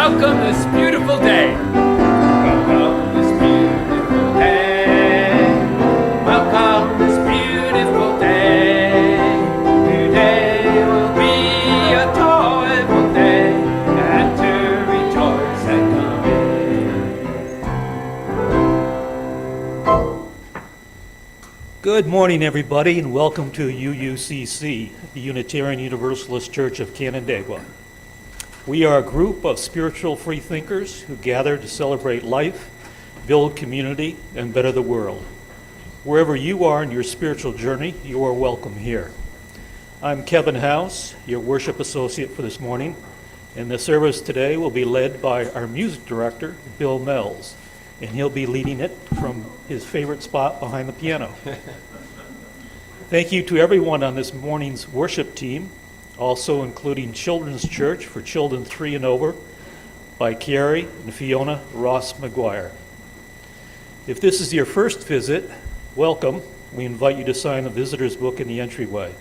welcome this beautiful day. Welcome this beautiful day. Welcome this beautiful day. Today will be a joyful day, and to rejoice and come in. Good morning, everybody, and welcome to UUCC, the Unitarian Universalist Church of Canandaigua. We are a group of spiritual freethinkers who gather to celebrate life, build community, and better the world. Wherever you are in your spiritual journey, you are welcome here. I'm Kevin House, your worship associate for this morning, and the service today will be led by our music director, Bill Mells, and he'll be leading it from his favorite spot behind the piano. Thank you to everyone on this morning's worship team, also including Children's Church for Children 3 and over by Carrie and Fiona Ross McGuire. If this is your first visit, welcome. We invite you to sign the visitor's book in the entryway.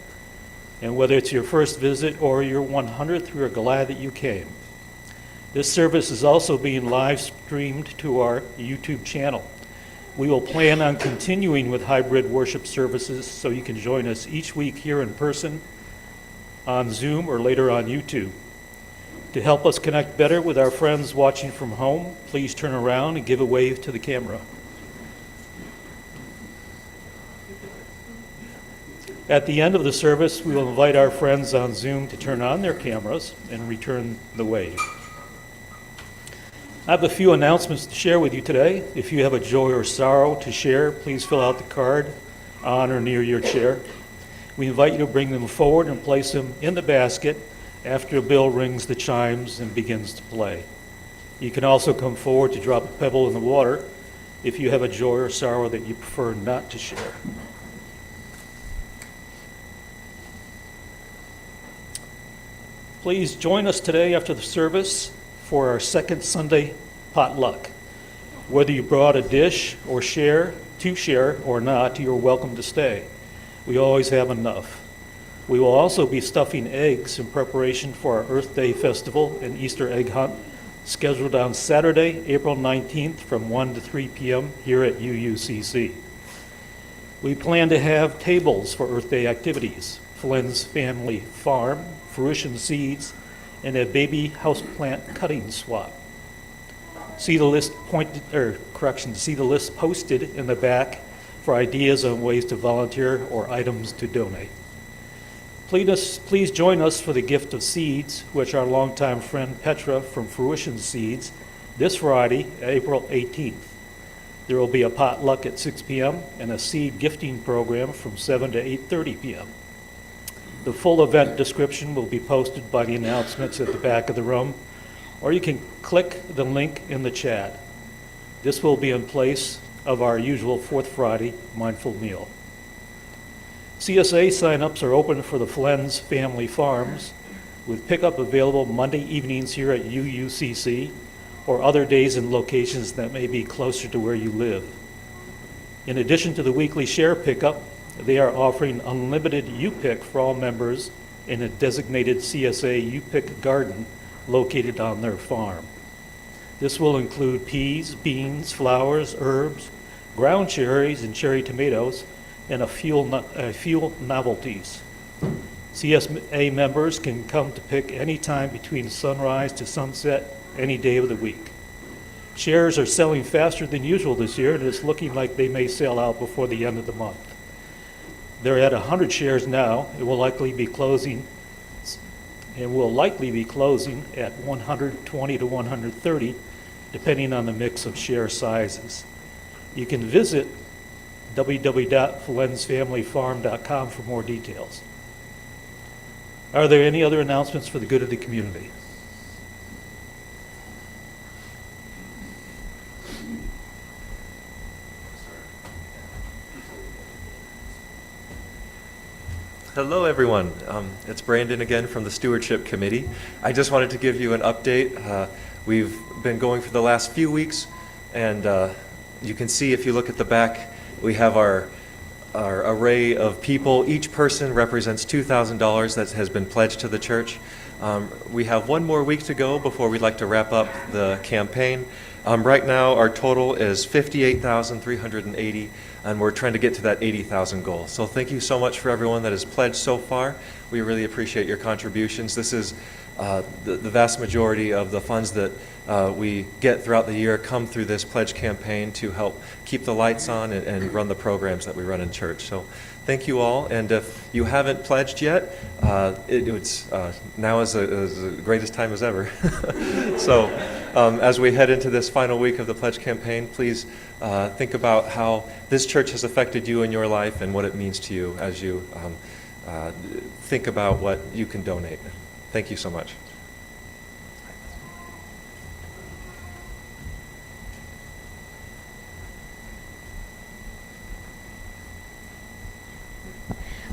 And whether it's your first visit or your 100th, we are glad that you came. This service is also being live streamed to our YouTube channel. We will plan on continuing with hybrid worship services so you can join us each week here in person, on Zoom, or later on YouTube. To help us connect better with our friends watching from home, please turn around and give a wave to the camera. At the end of the service, we will invite our friends on Zoom to turn on their cameras and return the wave. I have a few announcements to share with you today. If you have a joy or sorrow to share, please fill out the card on or near your chair. We invite you to bring them forward and place them in the basket after a bell rings the chimes and begins to play. You can also come forward to drop a pebble in the water if you have a joy or sorrow that you prefer not to share. Please join us today after the service for our second Sunday potluck. Whether you brought a dish or share or not, you're welcome to stay. We always have enough. We will also be stuffing eggs in preparation for our Earth Day Festival and Easter egg hunt, scheduled on Saturday, April 19th from 1 to 3 p.m. here at UUCC. We plan to have tables for Earth Day activities, Flynn's Family Farm, Fruition Seeds, and a baby houseplant cutting swap. See the list posted in the back for ideas on ways to volunteer or items to donate. Please join us for the gift of seeds, which our longtime friend Petra from Fruition Seeds, this Friday, April 18th. There will be a potluck at 6 p.m. and a seed gifting program from 7 to 8:30 p.m. The full event description will be posted by the announcements at the back of the room, or you can click the link in the chat. This will be in place of our usual Fourth Friday mindful meal. CSA sign-ups are open for the Flynn's Family Farms, with pickup available Monday evenings here at UUCC or other days and locations that may be closer to where you live. In addition to the weekly share pickup, they are offering unlimited U-Pick for all members in a designated CSA U-Pick garden located on their farm. This will include peas, beans, flowers, herbs, ground cherries and cherry tomatoes, and a few novelties. CSA members can come to pick any time between sunrise to sunset, any day of the week. Shares are selling faster than usual this year, and it's looking like they may sell out before the end of the month. They're at 100 shares now. It will likely be closing at 120 to 130, depending on the mix of share sizes. You can visit www.flynsfamilyfarm.com for more details. Are there any other announcements for the good of the community? Hello, everyone. It's Brandon again from the Stewardship Committee. I just wanted to give you an update. We've been going for the last few weeks, and you can see if you look at the back, we have our array of people. Each person represents $2,000 that has been pledged to the church. We have one more week to go before we'd like to wrap up the campaign. Right now, our total is 58,380, and we're trying to get to that 80,000 goal. So thank you so much for everyone that has pledged so far. We really appreciate your contributions. This is the vast majority of the funds that we get throughout the year come through this pledge campaign to help keep the lights on and run the programs that we run in church. So thank you all, and if you haven't pledged yet, now is the greatest time as ever. So as we head into this final week of the pledge campaign, please think about how this church has affected you in your life and what it means to you as you think about what you can donate. Thank you so much.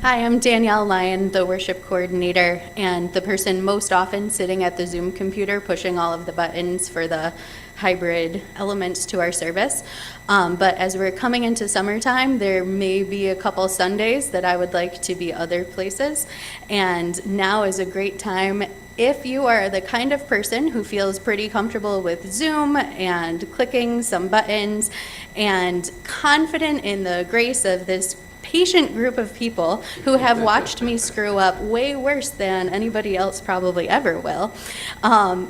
Hi, I'm Danielle Lyon, the worship coordinator, and the person most often sitting at the Zoom computer pushing all of the buttons for the hybrid elements to our service. But as we're coming into summertime, there may be a couple Sundays that I would like to be other places, and now is a great time. If you are the kind of person who feels pretty comfortable with Zoom and clicking some buttons and confident in the grace of this patient group of people who have watched me screw up way worse than anybody else probably ever will,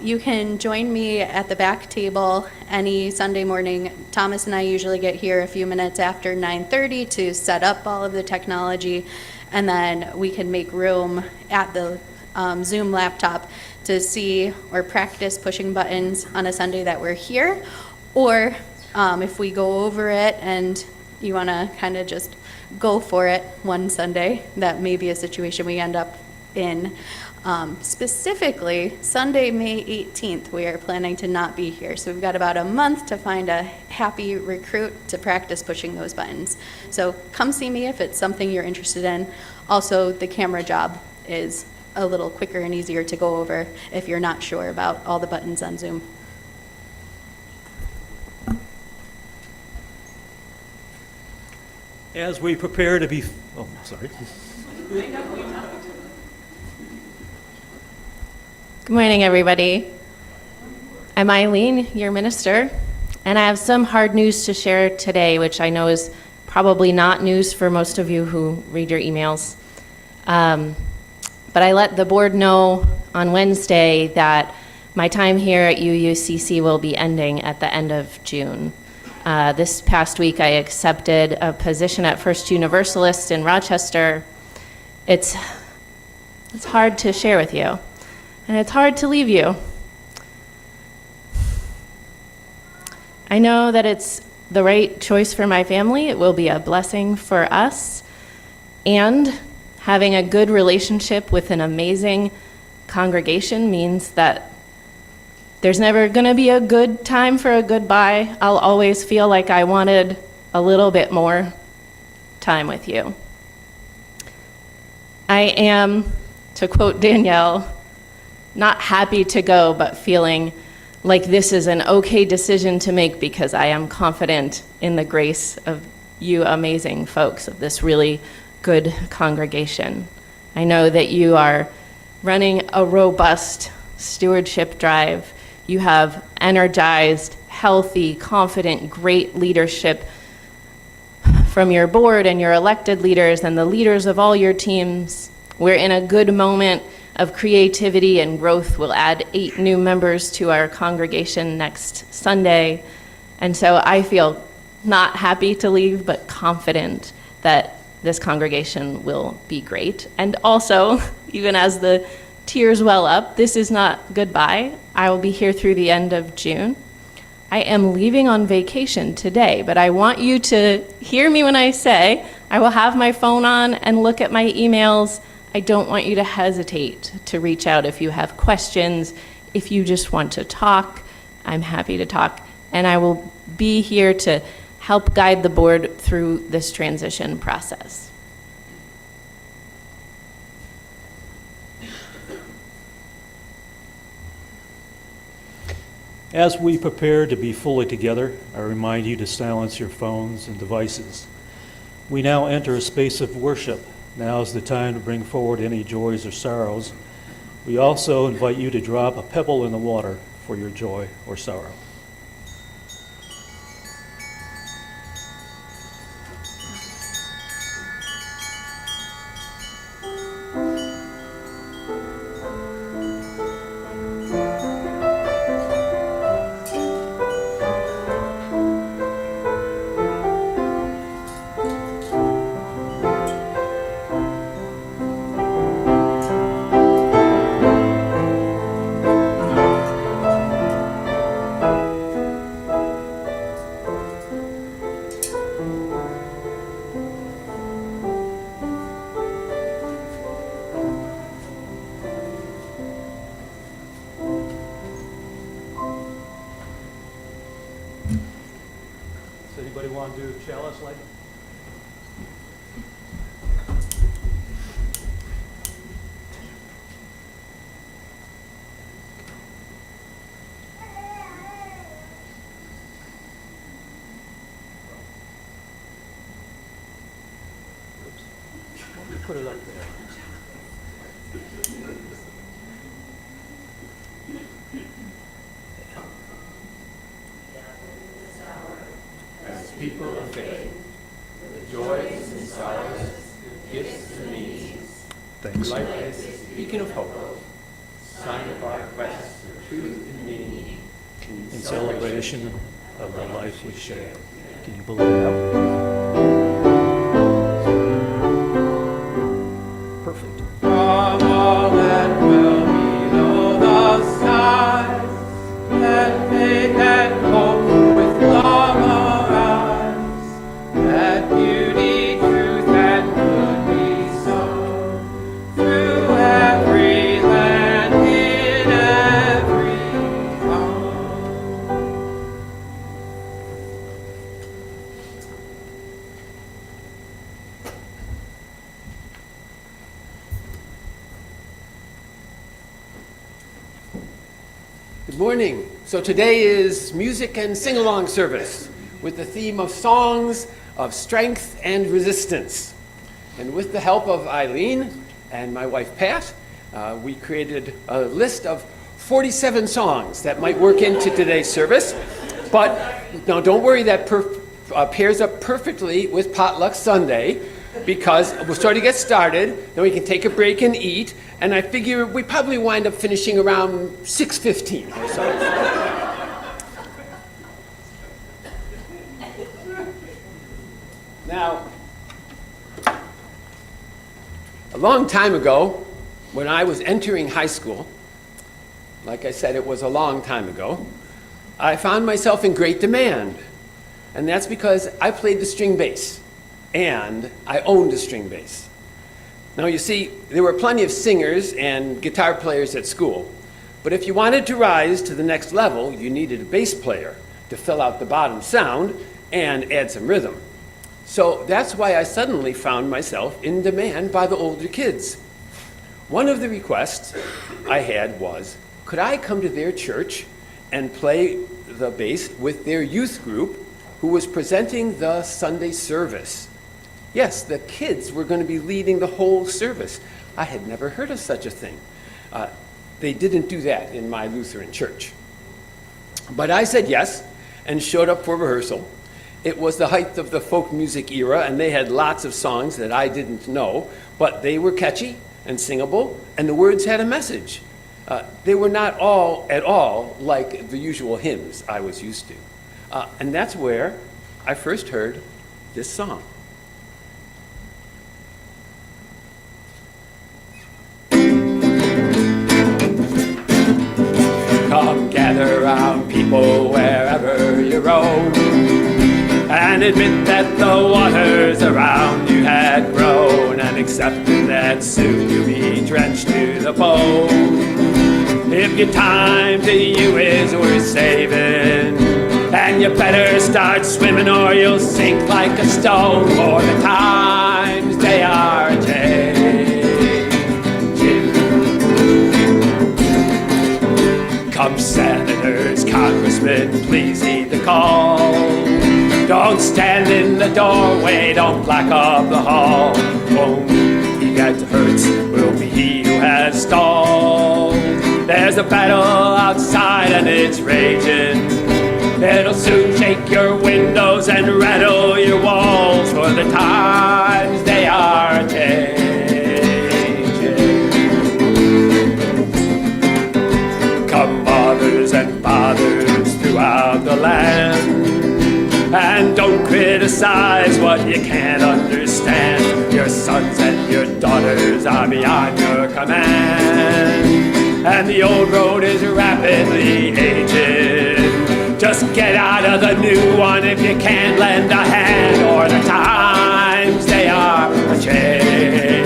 you can join me at the back table any Sunday morning. Thomas and I usually get here a few minutes after 9:30 to set up all of the technology, and then we can make room at the Zoom laptop to see or practice pushing buttons on a Sunday that we're here, or if we go over it and you want to kind of just go for it one Sunday, that may be a situation we end up in. Specifically, Sunday, May 18th, we are planning to not be here. So we've got about a month to find a happy recruit to practice pushing those buttons. So come see me if it's something you're interested in. Also, the camera job is a little quicker and easier to go over if you're not sure about all the buttons on Zoom. As we prepare to be, oh, sorry. Good morning, everybody. I'm Eileen, your minister, and I have some hard news to share today, which I know is probably not news for most of you who read your emails. But I let the board know on Wednesday that my time here at UUCC will be ending at the end of June. This past week, I accepted a position at First Universalist in Rochester. It's hard to share with you, and it's hard to leave you. I know that it's the right choice for my family. It will be a blessing for us, and having a good relationship with an amazing congregation means that there's never going to be a good time for a goodbye. I'll always feel like I wanted a little bit more time with you. I am, to quote Danielle, not happy to go, but feeling like this is an okay decision to make because I am confident in the grace of you amazing folks of this really good congregation. I know that you are running a robust stewardship drive. You have energized, healthy, confident, great leadership from your board and your elected leaders and the leaders of all your teams. We're in a good moment of creativity and growth. We'll add 8 new members to our congregation next Sunday. And so I feel not happy to leave, but confident that this congregation will be great. And also, even as the tears well up, this is not goodbye. I will be here through the end of June. I am leaving on vacation today, but I want you to hear me when I say I will have my phone on and look at my emails. I don't want you to hesitate to reach out if you have questions. If you just want to talk, I'm happy to talk. And I will be here to help guide the board through this transition process. As we prepare to be fully together, I remind you to silence your phones and devices. We now enter a space of worship. Now is the time to bring forward any joys or sorrows. We also invite you to drop a pebble in the water for your joy or sorrow. Does anybody want to do chalice lighting? Oops. Put it up there. As people of faith, the joys and sorrows, gifts and needs, Thanks. life is a beacon of hope, sign of our quest for truth and meaning, In celebration of the life we share. Can you believe that? Perfect. from all that dwell below the skies, that faith and hope with love arise, that beauty, truth, and good be sown through every land, in every home. Good morning. So today is music and sing-along service with the theme of songs of strength and resistance. And with the help of Eileen and my wife Pat, we created a list of 47 songs that might work into today's service. But now don't worry, that pairs up perfectly with Potluck Sunday, because we'll sort of get started, then we can take a break and eat, and I figure we probably wind up finishing around 6:15 or so. Now, a long time ago, when I was entering high school, like I said, it was a long time ago, I found myself in great demand. And that's because I played the string bass, and I owned a string bass. Now you see, there were plenty of singers and guitar players at school, but if you wanted to rise to the next level, you needed a bass player to fill out the bottom sound and add some rhythm. So that's why I suddenly found myself in demand by the older kids. One of the requests I had was, could I come to their church and play the bass with their youth group who was presenting the Sunday service? Yes, the kids were going to be leading the whole service. I had never heard of such a thing. They didn't do that in my Lutheran church. But I said yes and showed up for rehearsal. It was the height of the folk music era, and they had lots of songs that I didn't know, but they were catchy and singable, and the words had a message. They were not all at all like the usual hymns I was used to. And that's where I first heard this song. Come gather round, people, wherever you roam, and admit that the waters around you had grown, and accepted that soon you'll be drenched to the bone. If your time to you is worth saving, and you better start swimming or you'll sink like a stone, for the times they are changing. Come senators, congressmen, please heed the call. Don't stand in the doorway, don't block up the hall. Won't keep that hurts will be he who has stalled. There's a battle outside and it's raging. It'll soon shake your windows and rattle your walls, for the times they are changing. Come mothers and fathers throughout the land, and don't criticize what you can't understand. Your sons and your daughters are beyond your command, and the old road is rapidly aging. Just get out of the new one if you can't lend a hand, or the times they are changing.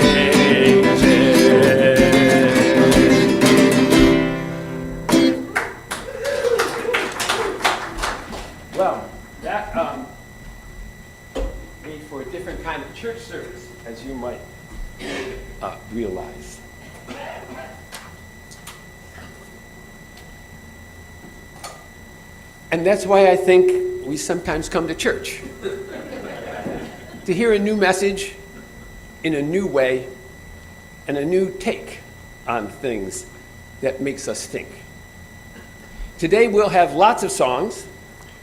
Well, that made for a different kind of church service, as you might realize. And that's why I think we sometimes come to church. To hear a new message in a new way and a new take on things that makes us think. Today we'll have lots of songs.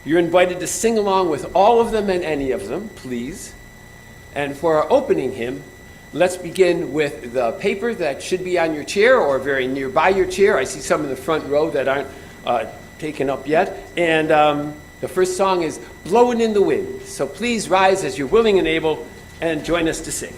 You're invited to sing along with all of them and any of them, please. And for our opening hymn, let's begin with the paper that should be on your chair or very nearby your chair. I see some in the front row that aren't taken up yet. And the first song is Blowin' in the Wind. So please rise as you're willing and able and join us to sing.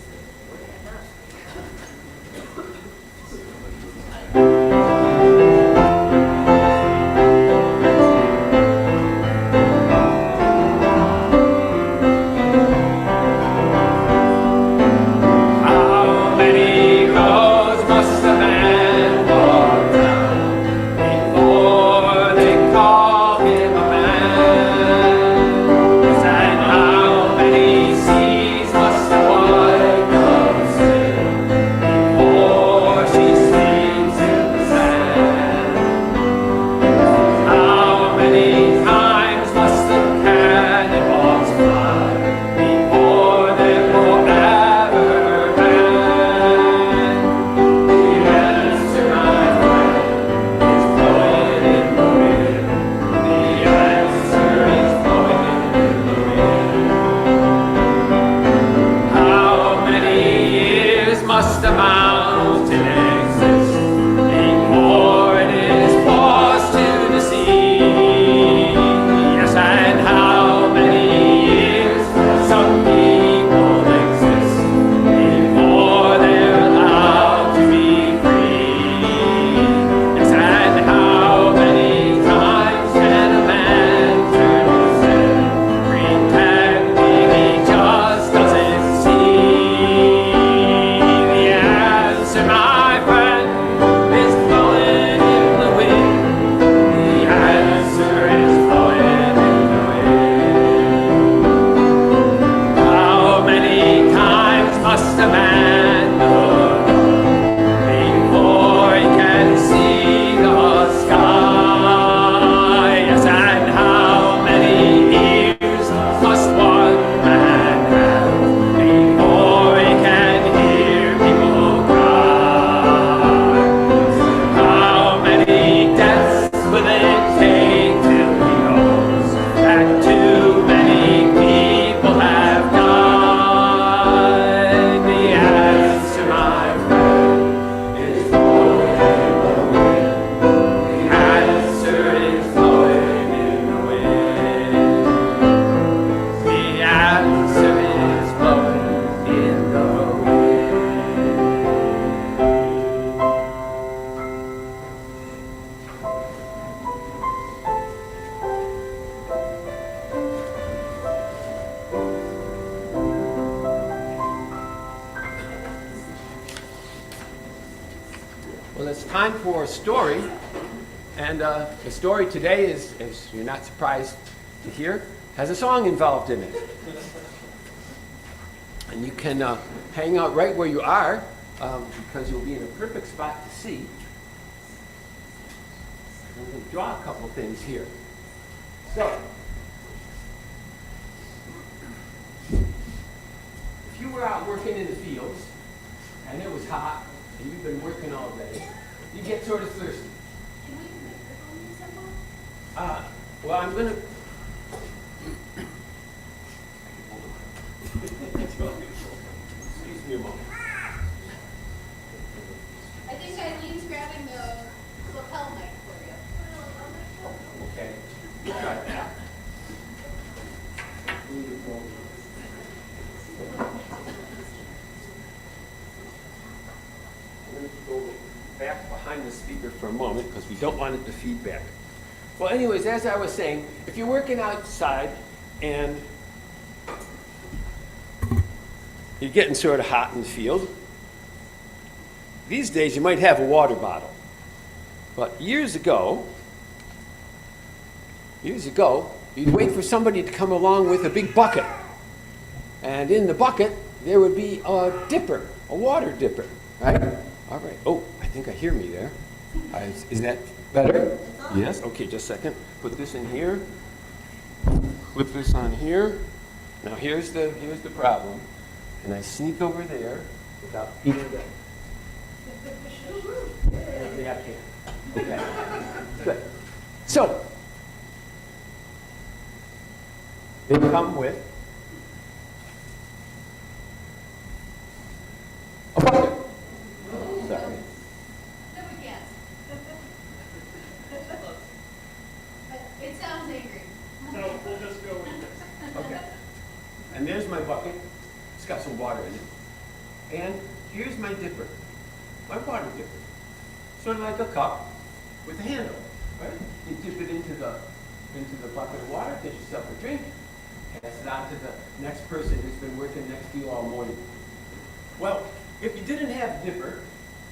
Well, it's time for a story, and the story today is, as you're not surprised to hear, has a song involved in it. And you can hang out right where you are, because you'll be in a perfect spot to see. I'm going to draw a couple things here. So, if you were out working in the fields, and it was hot, and you've been working all day, you get sort of thirsty. Can we microphone you somehow? Well, I'm gonna. Excuse me a moment. I think Eileen's grabbing the lapel mic for you. Okay. Try that. I'm going to go back behind the speaker for a moment because we don't want it to feedback. Well, anyways, as I was saying, if you're working outside and you're getting sort of hot in the field, these days you might have a water bottle. But years ago, you'd wait for somebody to come along with a big bucket. And in the bucket, there would be a dipper, a water dipper, right? All right. Oh, I think I hear me there. Is that better? Yes. Okay, just a second. Put this in here. Flip this on here. Now here's the problem. And I sneak over there without eating that. Yeah, I can. Okay. Good. So, they come with a bucket. Sorry. No, we can't. But it sounds angry. So we'll just go with this. Okay. And there's my bucket. It's got some water in it. And here's my dipper, my water dipper. Sort of like a cup with a handle, right? You dip it into the bucket of water, get yourself a drink, pass it on to the next person who's been working next to you all morning. Well, if you didn't have a dipper,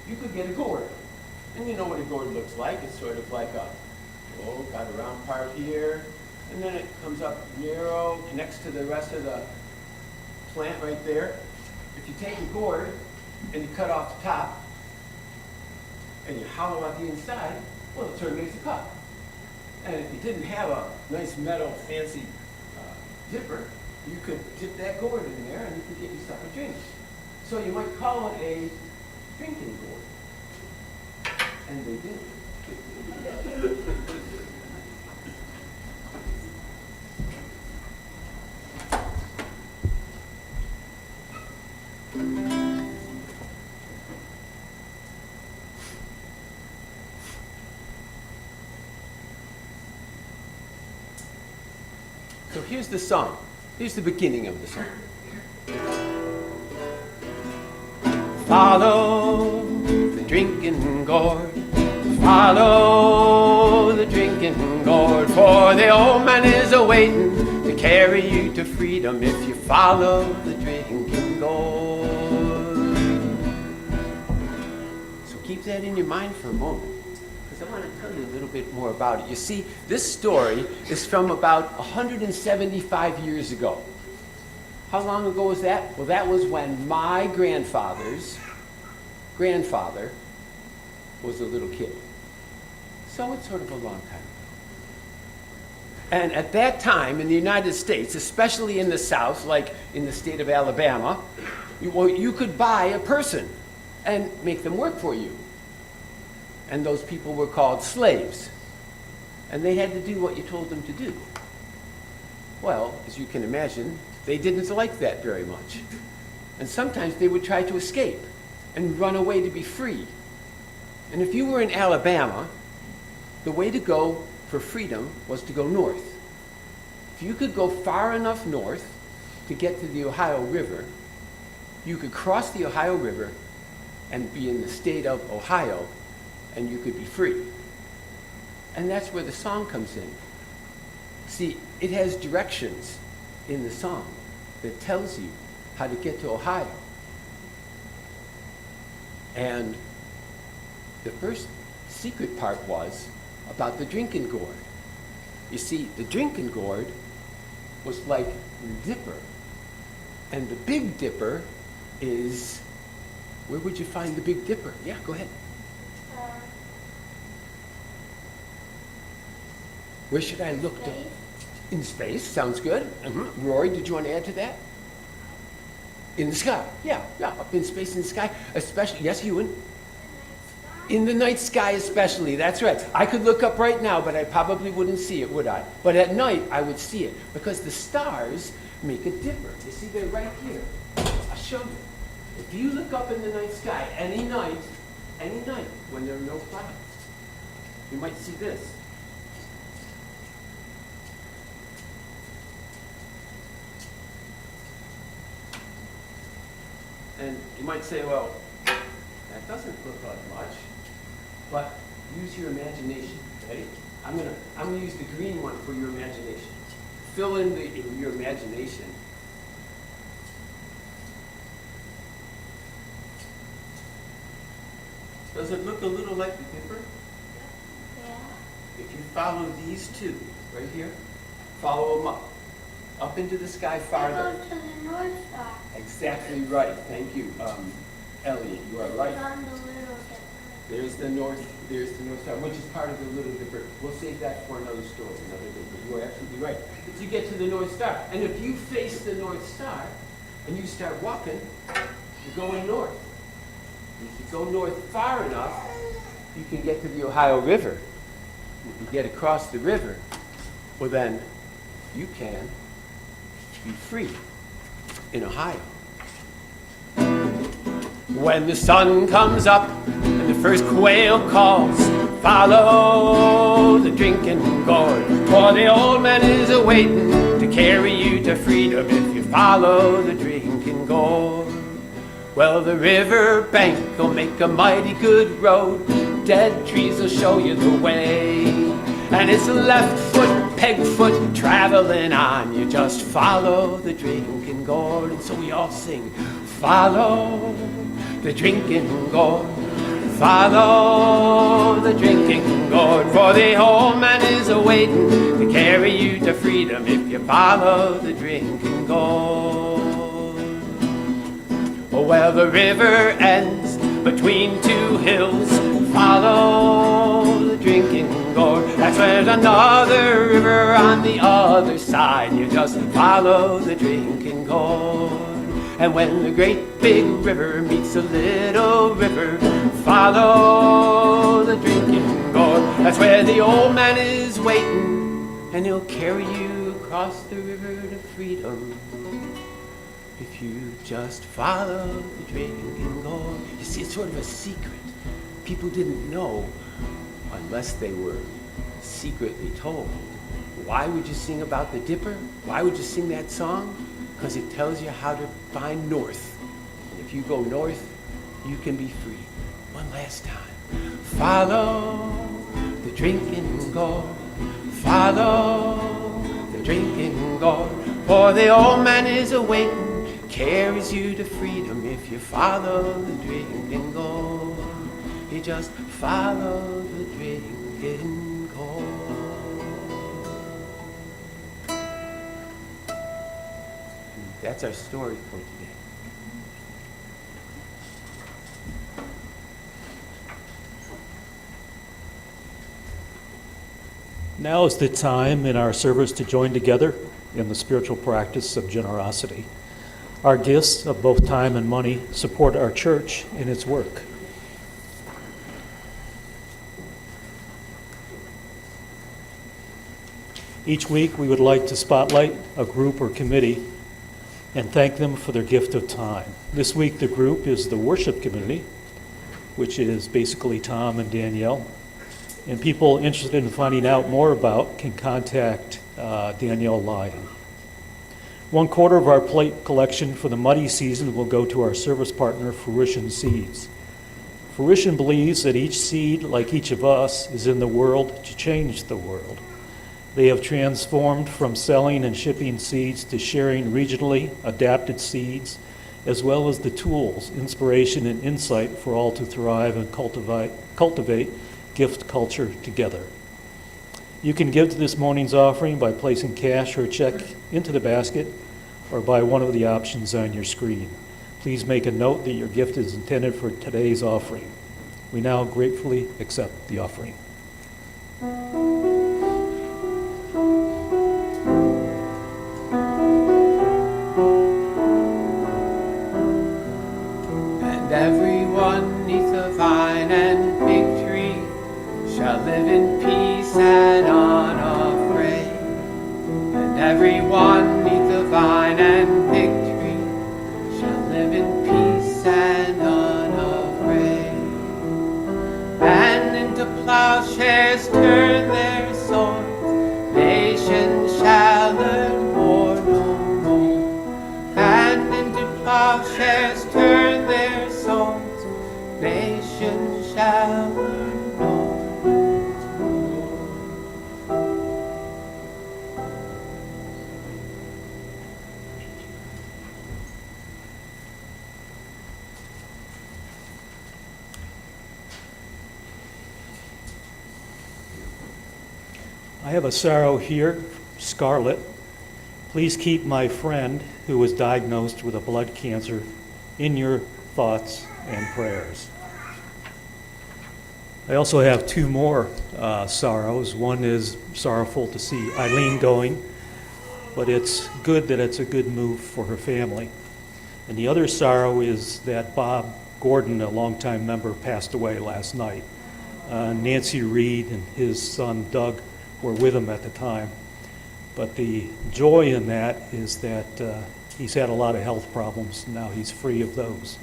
you could get a gourd. And you know what a gourd looks like. It's sort of like got a round part here, and then it comes up narrow, connects to the rest of the plant right there. If you take a gourd and you cut off the top, and you hollow out the inside, well, it sort of makes a cup. And if you didn't have a nice metal fancy dipper, you could dip that gourd in there and you could get yourself a drink. So you might call it a drinking gourd. And they did. So here's the song. Here's the beginning of the song. Follow the drinking gourd. Follow the drinking gourd. For the old man is a-waiting to carry you to freedom if you follow the drinking gourd. So keep that in your mind for a moment, because I want to tell you a little bit more about it. You see, this story is from about 175 years ago. How long ago was that? Well, that was when my grandfather's grandfather was a little kid. So it's sort of a long time ago. And at that time in the United States, especially in the South, like in the state of Alabama, you could buy a person and make them work for you. And those people were called slaves. And they had to do what you told them to do. Well, as you can imagine, they didn't like that very much. And sometimes they would try to escape and run away to be free. And if you were in Alabama, the way to go for freedom was to go north. If you could go far enough north to get to the Ohio River, you could cross the Ohio River and be in the state of Ohio, and you could be free. And that's where the song comes in. See, it has directions in the song that tells you how to get to Ohio. And the first secret part was about the drinking gourd. You see, the drinking gourd was like the dipper. And the Big Dipper is, where would you find the Big Dipper? Yeah, go ahead. Where should I look? Space. To? In space, sounds good. Rory, did you want to add to that? In the sky, yeah, up in space in the sky, especially, yes, Ewan? In the night sky especially, that's right. I could look up right now, but I probably wouldn't see it, would I? But at night, I would see it, because the stars make a dipper. You see, they're right here. I'll show you. If you look up in the night sky, any night, when there are no clouds, you might see this. And you might say, well, that doesn't look like much, but use your imagination, ready? I'm gonna use the green one for your imagination. Fill in your imagination. Does it look a little like the Dipper? Yeah. If you follow these two, right here, follow them up into the sky farther. Go to the North Star. Exactly right. Thank you, Elliot. You are right. It's on the Little Dipper. There's the North Star, which is part of the Little Dipper. We'll save that for another story, another day, but you are absolutely right. But you get to the North Star, and if you face the North Star, and you start walking, you're going north. If you go north far enough, you can get to the Ohio River. If you get across the river, well then, you can be free in Ohio. When the sun comes up and the first quail calls, follow the drinking gourd, for the old man is a-waiting to carry you to freedom if you follow the drinking gourd. Well, the river bank will make a mighty good road, dead trees will show you the way, and it's left foot, peg foot, traveling on. You just follow the drinking gourd. And so we all sing, follow the drinking gourd, follow the drinking gourd, for the old man is a-waiting to carry you to freedom if you follow the drinking gourd. Oh, well, the river ends between two hills, follow the drinking gourd. That's where there's another river on the other side. You just follow the drinking gourd. And when the great big river meets a little river, follow the drinking gourd. That's where the old man is waiting, and he'll carry you across the river to freedom if you just follow the drinking gourd. You see, it's sort of a secret. People didn't know unless they were secretly told. Why would you sing about the Dipper? Why would you sing that song? Because it tells you how to find north. And if you go north, you can be free. One last time. Follow the drinking gourd. Follow the drinking gourd. For the old man is a-waiting, carries you to freedom if you follow the drinking gourd. You just follow the drinking gourd. That's our story for today. Now is the time in our service to join together in the spiritual practice of generosity. Our gifts of both time and money support our church in its work. Each week, we would like to spotlight a group or committee and thank them for their gift of time. This week, the group is the Worship Community, which is basically Tom and Danielle. And people interested in finding out more about can contact Danielle Lyon. 1/4 of our plate collection for the muddy season will go to our service partner, Fruition Seeds. Fruition believes that each seed, like each of us, is in the world to change the world. They have transformed from selling and shipping seeds to sharing regionally adapted seeds, as well as the tools, inspiration, and insight for all to thrive and cultivate gift culture together. You can give to this morning's offering by placing cash or a check into the basket or by one of the options on your screen. Please make a note that your gift is intended for today's offering. We now gratefully accept the offering. I have a sorrow here, Scarlet. Please keep my friend who was diagnosed with a blood cancer in your thoughts and prayers. I also have two more sorrows. One is sorrowful to see Eileen going, but it's good that it's a good move for her family. And the other sorrow is that Bob Gordon, a longtime member, passed away last night. Nancy Reed and his son Doug were with him at the time. But the joy in that is that he's had a lot of health problems. Now he's free of those.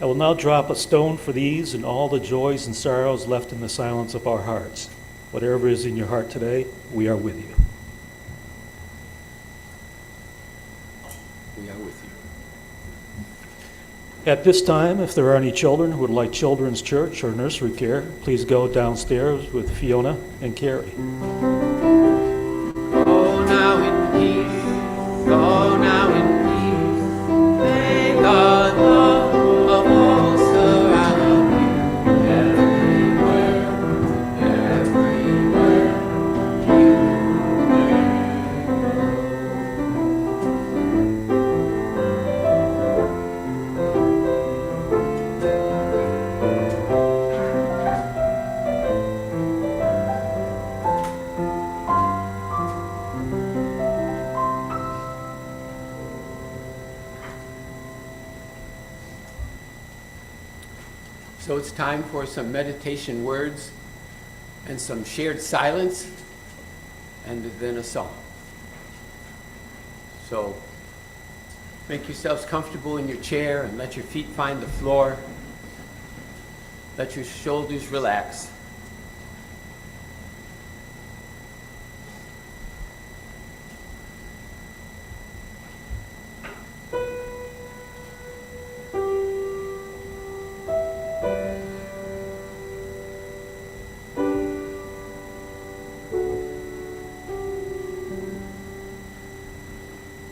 I will now drop a stone for these and all the joys and sorrows left in the silence of our hearts. Whatever is in your heart today, we are with you. We are with you. At this time, if there are any children who would like children's church or nursery care, please go downstairs with Fiona and Carrie. Go now in peace. Go now in peace. May God love of all surround you. Everywhere, everywhere you So it's time for some meditation words and some shared silence and then a song. So make yourselves comfortable in your chair and let your feet find the floor. Let your shoulders relax.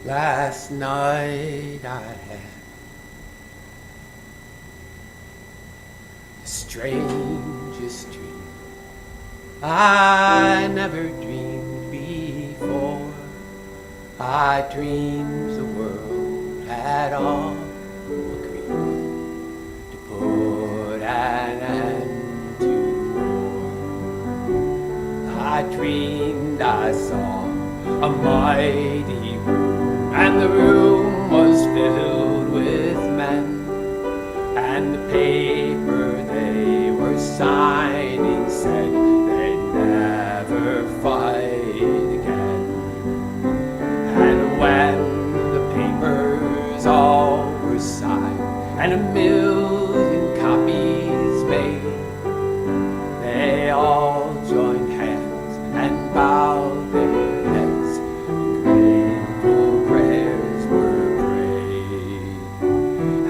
Last night I had the strangest dream I never dreamed before. I dreamed the world had all agreed to put an end to war. I dreamed I saw a mighty room, and the room was filled with men, and the paper they were signing said they'd never fight again. And when the papers all were signed and 1,000,000 copies made, they all joined hands and bowed their heads. Grateful prayers were prayed,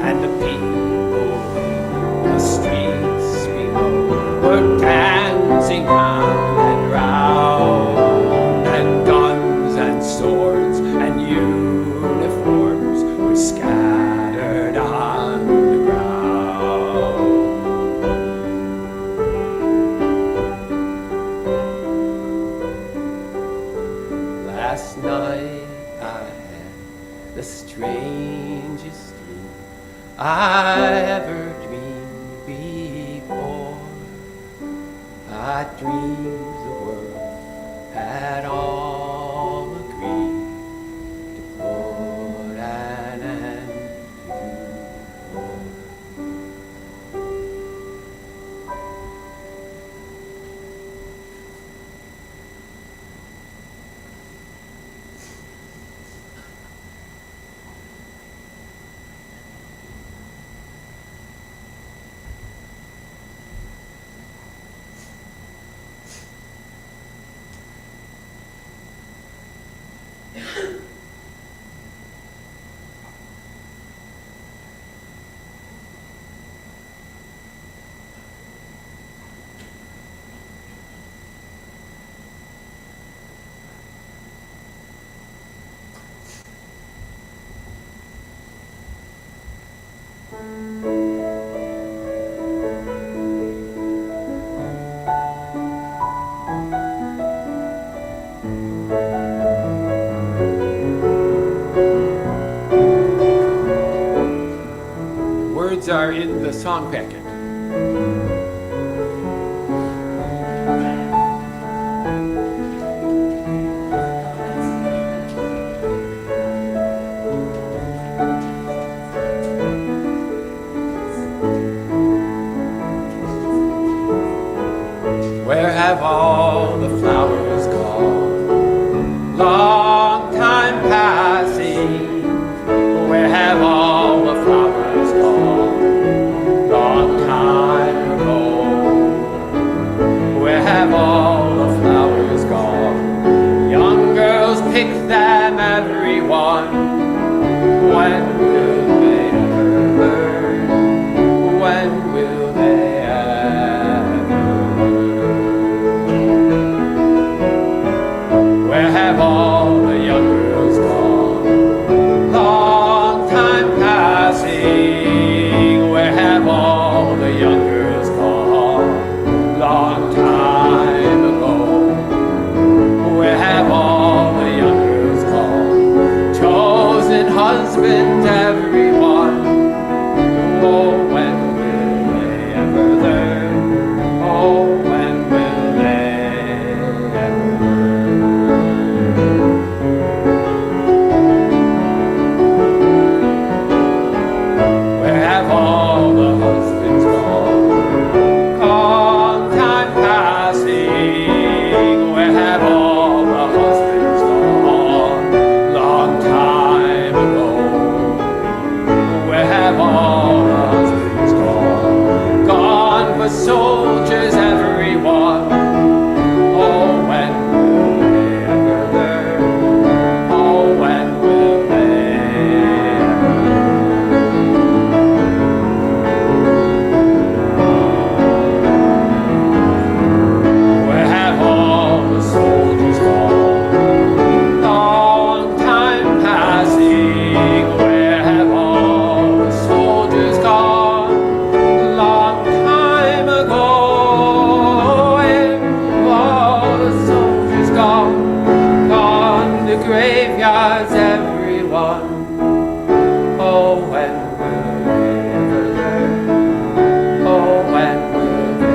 and the people in the streets below were dancing round and round, and guns and swords and uniforms were scattered on the ground. Last night I had the strangest dream I ever dreamed before. I dreamed the world had all agreed to put an end to war. song packet. Where have all the flowers gone? Long time passing. Where have all the flowers gone? Long time ago. Where have all the flowers gone? Young girls pick them, everyone. When will they ever learn? When will they ever learn? Where have all the young girls gone? Long time passing. Where have all the young girls gone? Long time ago. Where have all the young girls gone? Chosen husbands, everyone. Oh, when will they ever learn? Oh, when will they ever learn? Where have all the husbands gone? Long time passing. Where have all the husbands gone? Long time ago. Where have all the husbands gone? Gone for soldiers, everyone. Oh, when will they ever learn? Oh, when will they ever learn? Where have all the soldiers gone? Long time passing. Where have all the soldiers gone? Long time ago. Where have all the soldiers gone? Gone to graveyards, everyone. Oh, when will they ever learn? Oh, when will they?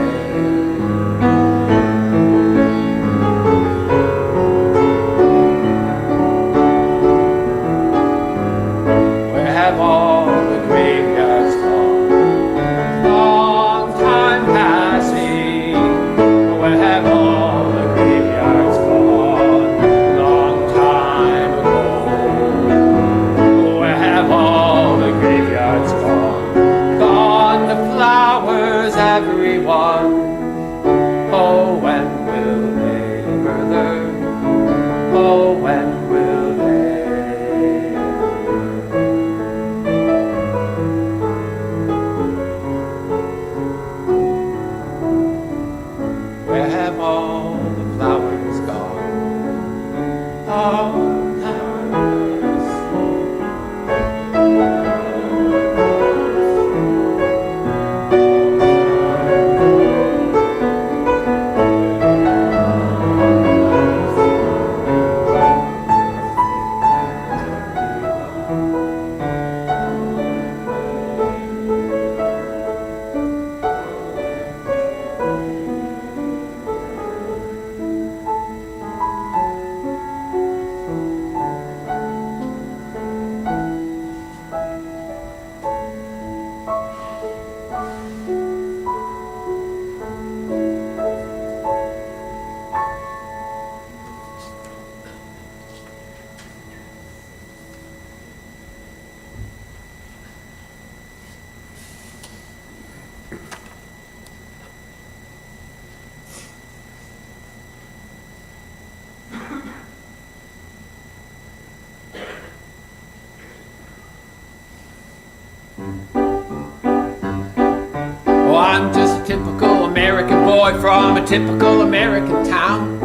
Where have all the graveyards gone? Long time passing. Where have all the graveyards gone? Long time ago. Where have all the graveyards gone? Gone the flowers, everyone. Oh, when will they ever learn? Oh, when will they ever learn? Where have all the flowers gone? All flowers. Oh, I'm just a typical American boy from a typical American town.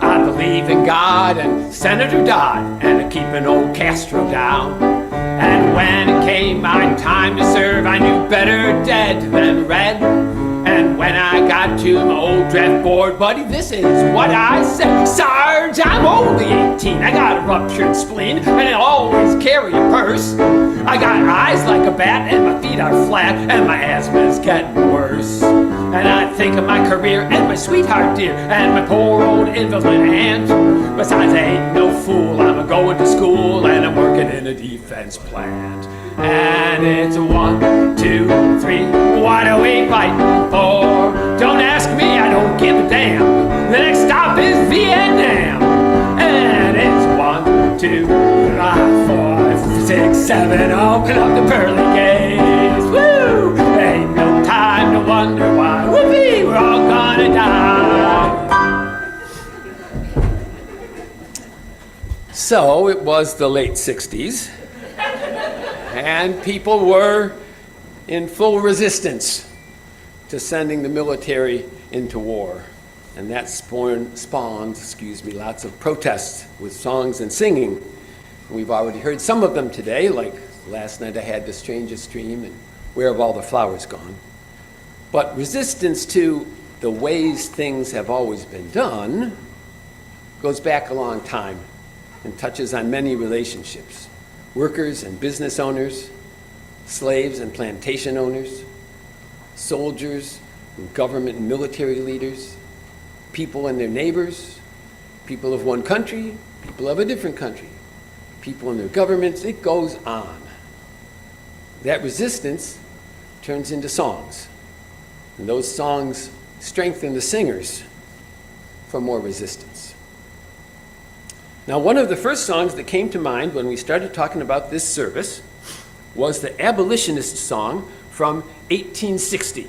I believe in God and Senator Dodd and keeping old Castro down. And when it came my time to serve, I knew better dead than red. And when I got got to my old draft board buddy, this is what I said. Sarge, I'm only 18. I got a ruptured spleen and I always carry a purse. I got eyes like a bat and my feet are flat and my asthma's getting worse. And I think of my career and my sweetheart dear and my poor old invalid aunt. Besides, I ain't no fool. I'm a going to school and I'm working in a defense plant. And it's 1, 2, 3. What are we fighting for? Don't ask me, I don't give a damn. The next stop is Vietnam. And it's 1, 2, 3, 4, 6, 7. Open up the pearly gates. Woo! Ain't no time to wonder why. Whoopee! We're all gonna die. So it was the late 60s. And people were in full resistance to sending the military into war. And that spawned, lots of protests with songs and singing. We've already heard some of them today, like last night I had The Strangest Dream and Where Have All the Flowers Gone? But resistance to the ways things have always been done goes back a long time and touches on many relationships. Workers and business owners, slaves and plantation owners, soldiers and government and military leaders, people and their neighbors, people of one country, people of a different country, people and their governments. It goes on. That resistance turns into songs. And those songs strengthen the singers for more resistance. Now, one of the first songs that came to mind when we started talking about this service was the abolitionist song from 1860,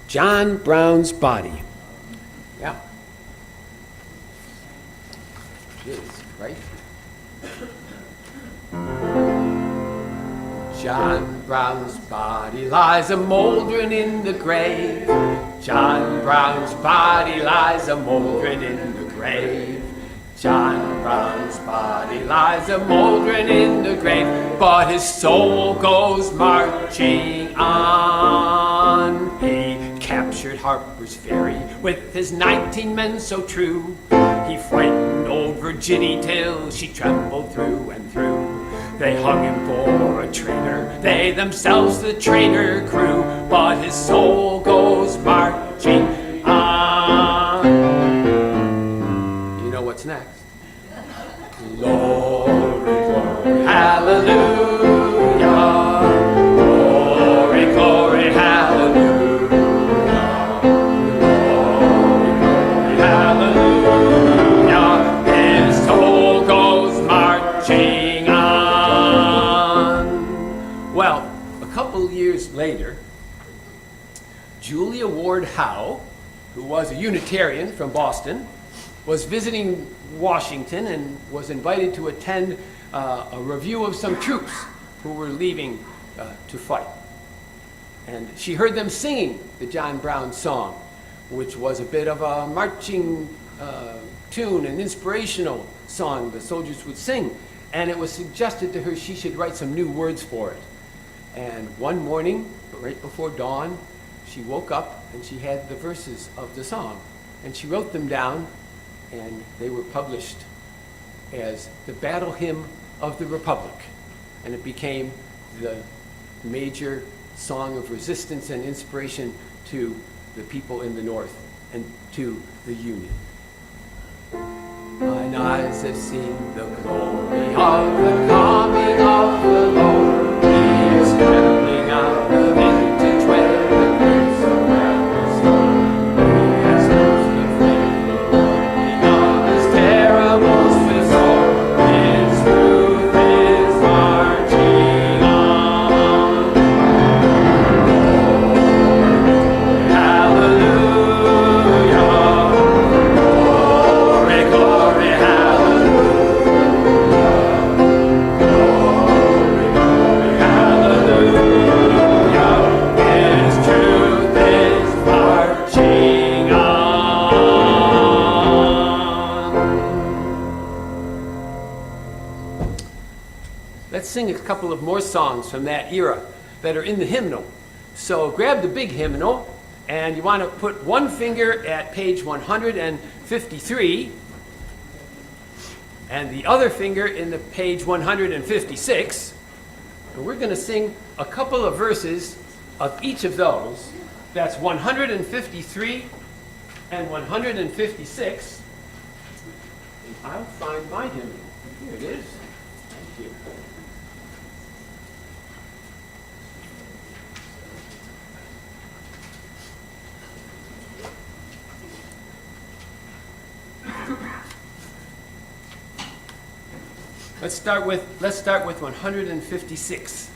John Brown's Body. Yeah. Yes, right? John Brown's body lies a-mouldering in the grave. John Brown's body lies a-mouldering in the grave. John Brown's body lies a-mouldering in the grave, but his soul goes marching on. He captured Harper's Ferry with his 19 men so true. He frightened old Virginia till she trembled through and through. They hung him for a traitor, they themselves the traitor crew, but his soul goes marching on. You know what's next? Glory, glory, hallelujah. Glory, glory, hallelujah. Glory, glory, hallelujah. His soul goes marching on. Well, a couple years later, Julia Ward Howe, who was a Unitarian from Boston, was visiting Washington and was invited to attend a review of some troops who were leaving to fight. And she heard them singing the John Brown song, which was a bit of a marching tune, an inspirational song the soldiers would sing. And it was suggested to her she should write some new words for it. And one morning, right before dawn, she woke up and she had the verses of the song. And she wrote them down, and they were published as the Battle Hymn of the Republic. And it became the major song of resistance and inspiration to the people in the North and to the Union. Mine eyes have seen the glory of the coming of the Lord. He is trembling out the vintage where the grace of man was done. He has loosed the flame of his terrible sword. His truth is marching on. Hallelujah. Glory, glory, hallelujah. Glory, glory, hallelujah. His truth is marching on. Let's sing a couple of more songs from that era that are in the hymnal. So grab the big hymnal And you want to put one finger at page 153 and the other finger in the page 156. And we're going to sing a couple of verses of each of those. That's 153 and 156. And I'll find my hymn. Here it is. Thank you. Let's start with 156.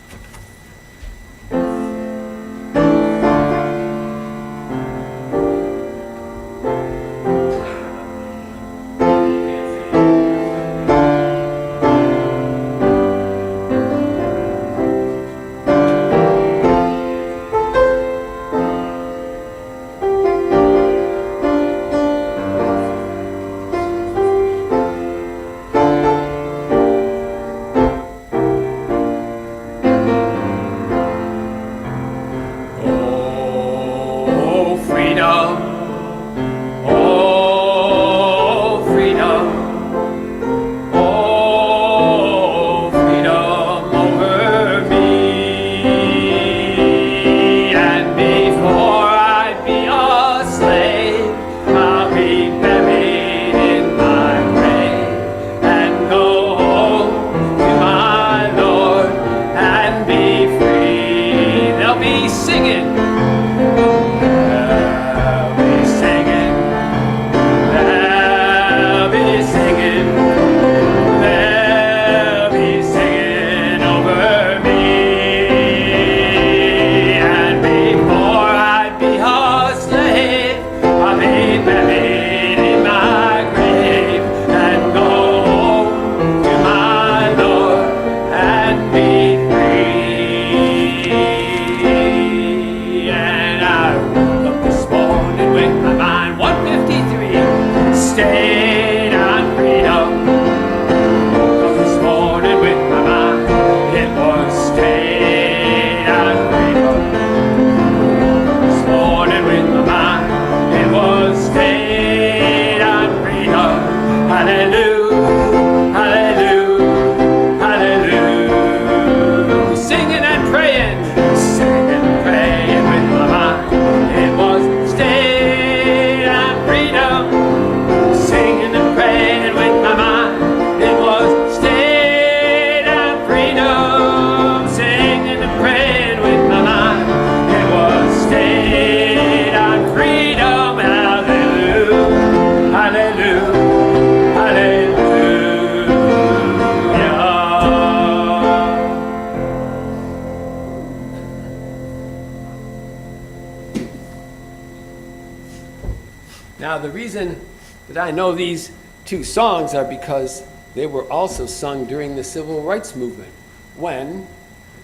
Now, the reason that I know these two songs are because they were also sung during the Civil Rights Movement, when,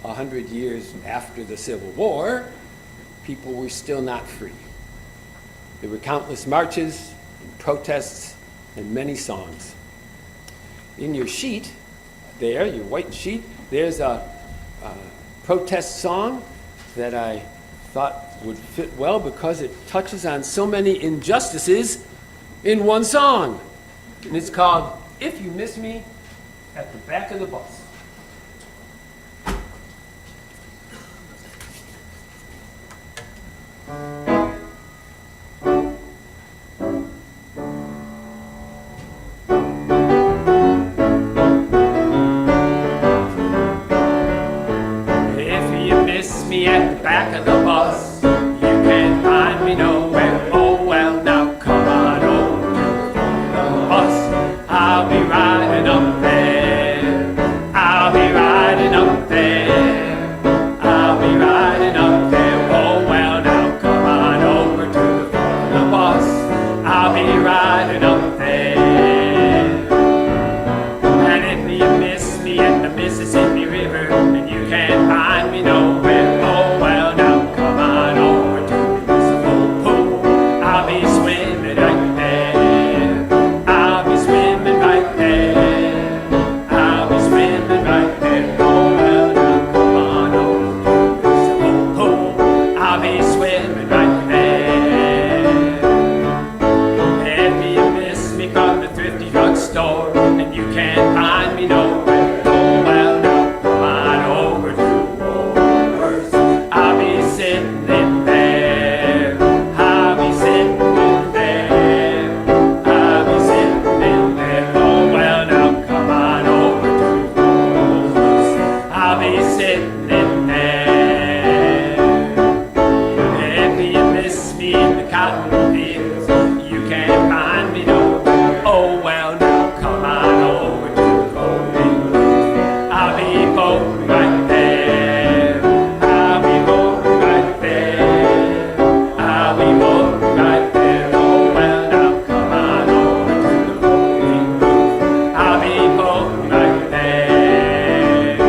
100 years after the Civil War, people were still not free. There were countless marches and protests and many songs. In your sheet there, your white sheet, there's a protest song that I thought would fit well because it touches on so many injustices in one song. And it's called "If You Miss Me at the Back of the Bus." If you miss me at the back of the bus, you can't find me nowhere. Oh well, now come on over to the bus. I'll be riding up there. fields. You can't find me nowhere. Oh well, now come on over to the voting booth. I'll be voting right there. I'll be voting right there. I'll be voting right there. Oh well, now come on over to the voting booth. I'll be voting right there.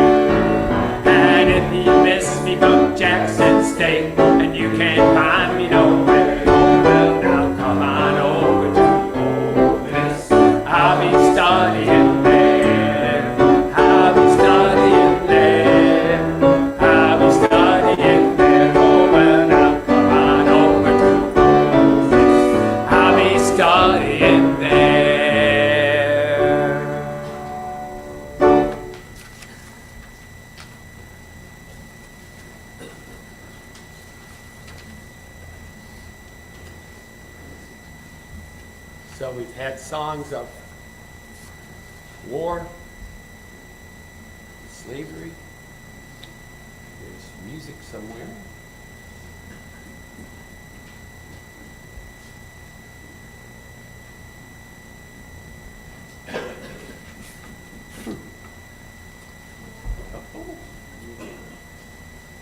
And if you miss me from Jackson State and you can't find me nowhere, oh well, now come on over to Ole Miss. I'll be studying there. I'll be studying there. I'll be studying there. Oh well, now come on over to Ole Miss. I'll be studying there. So we've had songs of war, slavery. There's music somewhere. Oh.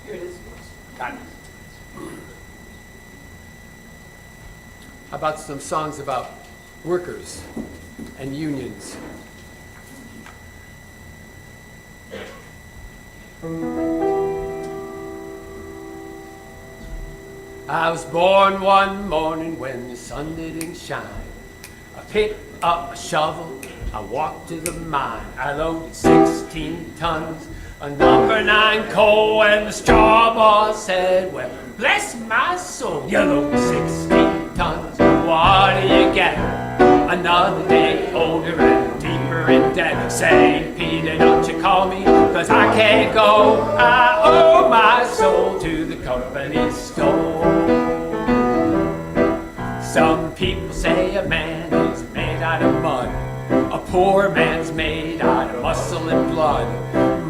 Here it is. Got it. How about some songs about workers and unions? I was born one morning when the sun didn't shine. I picked up a shovel, I walked to the mine. I loaded 16 tons of number 9 coal, and the straw boss said, well, bless my soul, you load 16 tons. What do you get? Another day older and deeper in debt. St. Peter, don't you call me, 'cause I can't go. I owe my soul to the company store. Some people say a man is made out of mud. A poor man's made out of muscle and blood.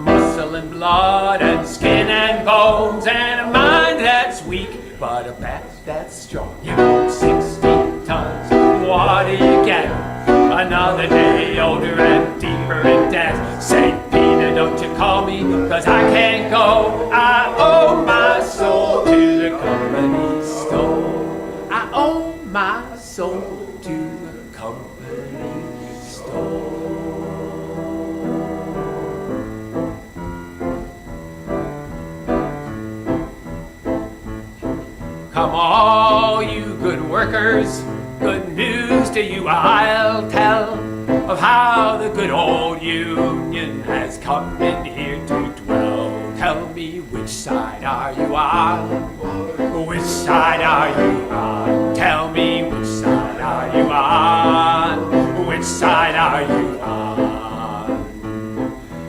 Muscle and blood and skin and bones, and a mind that's weak, but a back that's strong. You know, 16 tons, what do you get? Another day older and deeper in debt. St. Peter, don't you call me, 'cause I can't go. I owe my soul to the company store. I owe my soul to the company store. Come all you good workers, good news to you I'll tell, of how the good old Union has come in here to dwell. Tell me, which side are you on? Which side are you on? Tell me, which side are you on? Which side are you on?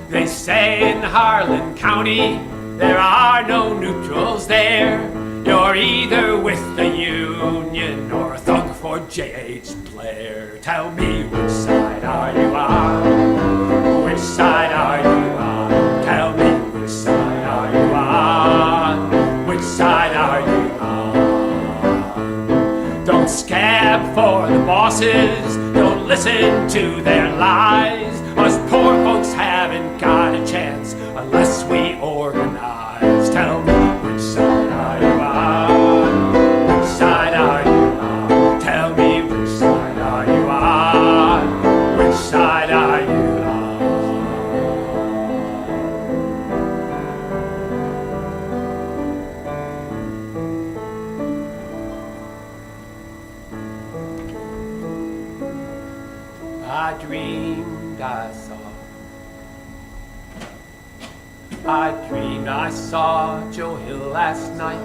They say in Harlan County there are no neutrals there. You're either with the Union or a thug for J.H. Blair. Tell me, which side are you on? Which side are you on? Tell me, which side are you on? Which side are you on? Don't scab for the bosses, don't listen to their lies. Us poor folks haven't got a chance unless we organize. Tell me, which side are you on? Which side are you on? Tell me, which side are you on? Which side are you on? I dreamed I saw Joe Hill last night,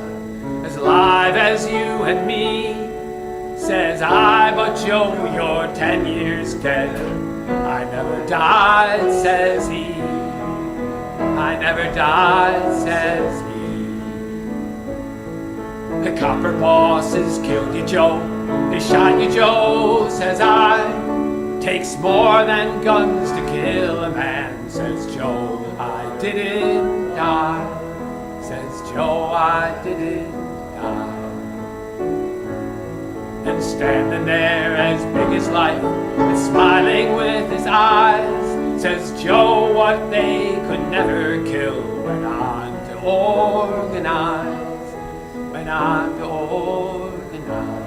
as alive as you and me. Says I, but Joe, you're 10 years dead. I never died, says he. I never died, says he. The copper bosses killed you, Joe. They shot you, Joe, says I. Takes more than guns to kill a man, says Joe. I didn't die, says Joe. I didn't die. and standing there as big as life and smiling with his eyes, says, Joe, what they could never kill went on to organize, went on to organize.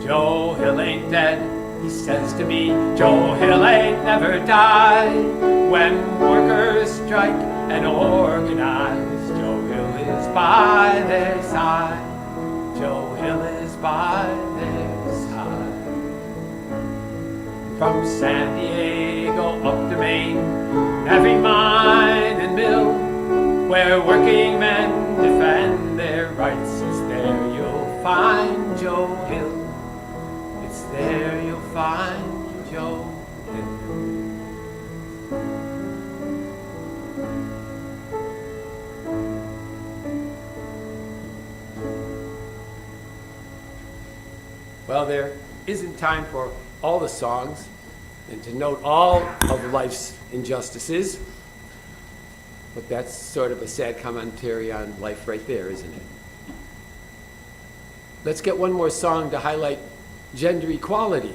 Joe Hill ain't dead, he says to me, Joe Hill ain't never died. When workers strike and organize, Joe Hill is by their side. Joe Hill is by their side. From San Diego up to Maine, every mine and mill where working men defend their rights, it's there you'll find Joe Hill. It's there you'll find Joe Hill. Well, there isn't time for all the songs and to note all of life's injustices, but that's sort of a sad commentary on life right there, isn't it? Let's get one more song to highlight gender equality,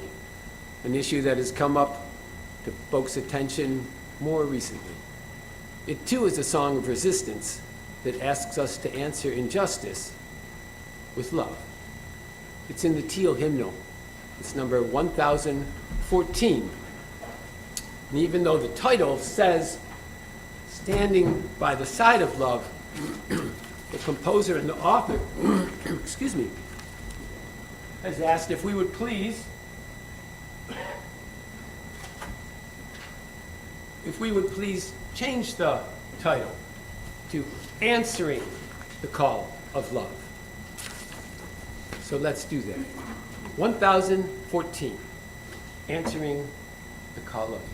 an issue that has come up to folks' attention more recently. It too is a song of resistance that asks us to answer injustice with love. It's in the Teal hymnal. It's number 1014. And even though the title says, Standing by the Side of Love, the composer and the author, excuse me, has asked if we would please change the title to Answering the Call of Love. So let's do that. 1014, Answering the Call of Love.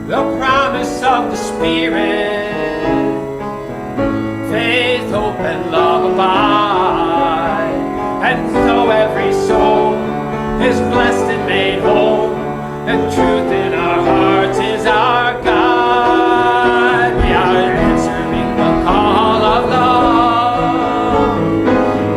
The promise of the Spirit, faith, hope, and love abide. And so every soul is blessed and made whole, and truth in our hearts is our guide. We are answering the call of love,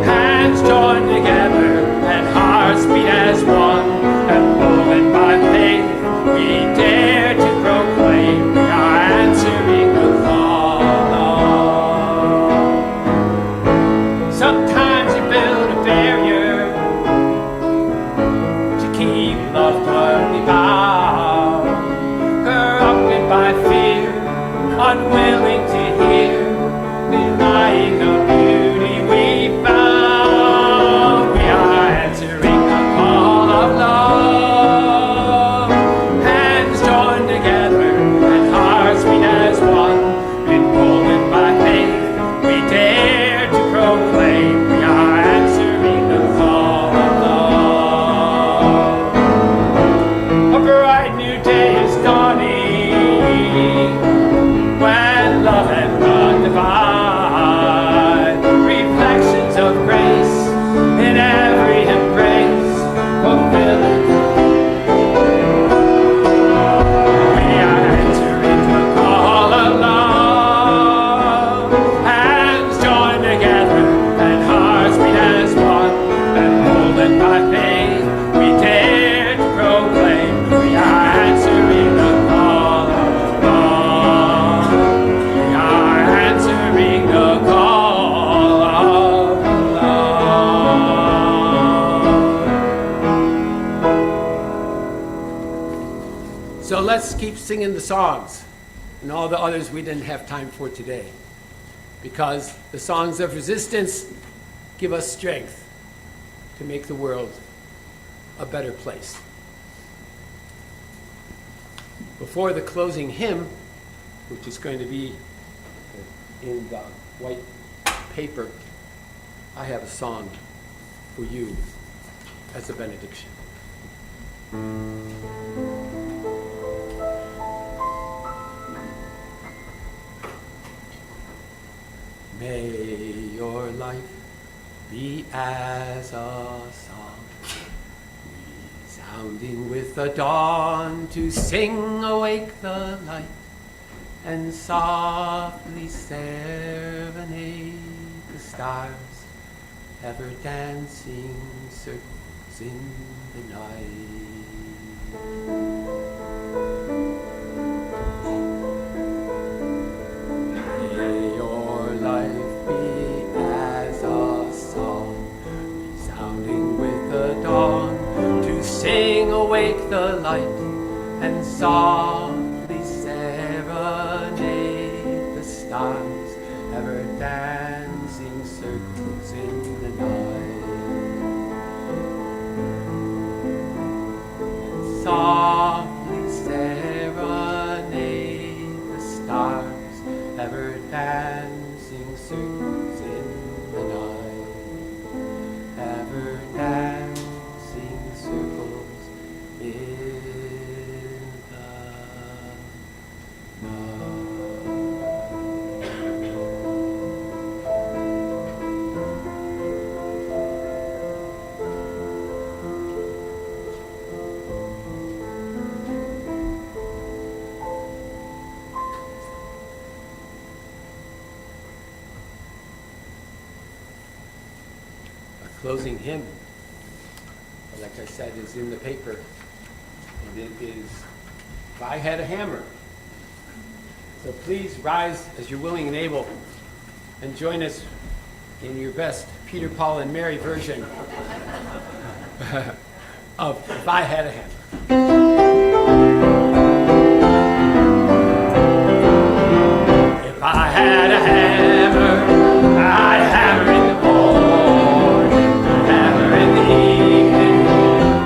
hands joined together and hearts beat as one, and moving by faith we dare to proclaim we are answering the call of love. Sometimes you build a barrier to keep loved ones bound, corrupted by fear, unwilling to hear, denying the beauty we found. We are answering the call of love, hands joined together and hearts beat as one, emboldened by faith we dare to proclaim we are answering the call of love. A bright new day is dawning when love and God divine, reflections of grace in every embrace, fulfilling. We are answering the call of love, hands joined together and hearts beat as one, and molded by faith we dare to proclaim we are answering the call of love. We are answering the call of love. So let's keep singing the songs and all the others we didn't have time for today, because the songs of resistance give us strength to make the world a better place. Before the closing hymn, which is going to be in the white paper, I have a song for you as a benediction. May your life be as a song, resounding with the dawn to sing awake the light and softly serenade the stars, ever dancing circles in the night. May your life be as a song, resounding with the dawn to sing awake the light and softly serenade the stars, ever dancing circles in the night. Softly serenade the stars, ever dancing circles in the night. Ever dancing circles in the closing hymn, like I said, is in the paper, and it is "If I Had a Hammer." So please rise as you're willing and able and join us in your best Peter, Paul, and Mary version of "If I Had a Hammer." If I had a hammer, I'd hammer in the morning, hammer in the evening,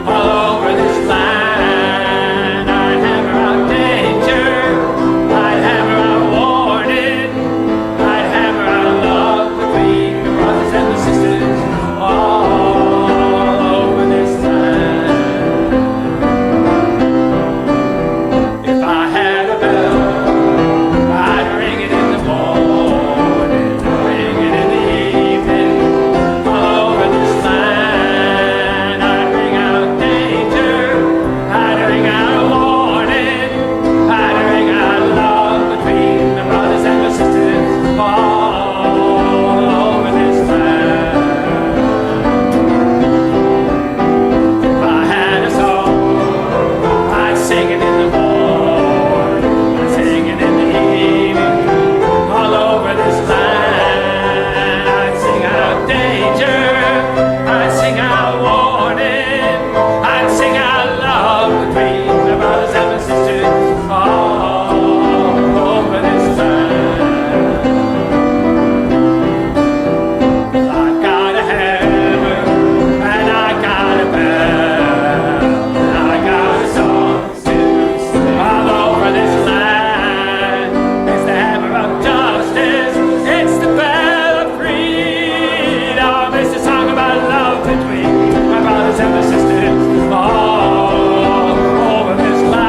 all over this land. I'd hammer out danger, I'd hammer out warning, I'd hammer out love between the brothers and the sisters, all over this land. If I had a bell, I'd ring it in the morning, ring it in the evening, all over this land. I'd ring out danger, I'd ring out a warning, I'd ring out love between the brothers and the sisters, all over this land. If I had a song, I'd sing it in the morning, I'd sing it in the evening, all over this land. I'd sing out danger, I'd sing out warning, I'd sing out love between the brothers and the sisters, all over this land. Well, I got a hammer, and I got a bell, and I got a song to sing all over this land. It's the hammer of justice, it's the bell of freedom, it's the song about love between my brothers and the sisters, all over this land.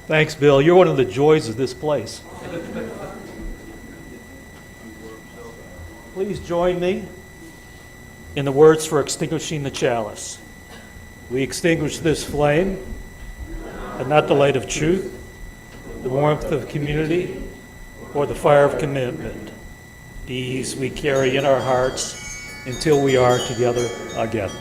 Thanks, Bill. You're one of the joys of this place. Please join me in the words for extinguishing the chalice. We extinguish this flame, and not the light of truth, the warmth of community, or the fire of commitment. These we carry in our hearts until we are together again.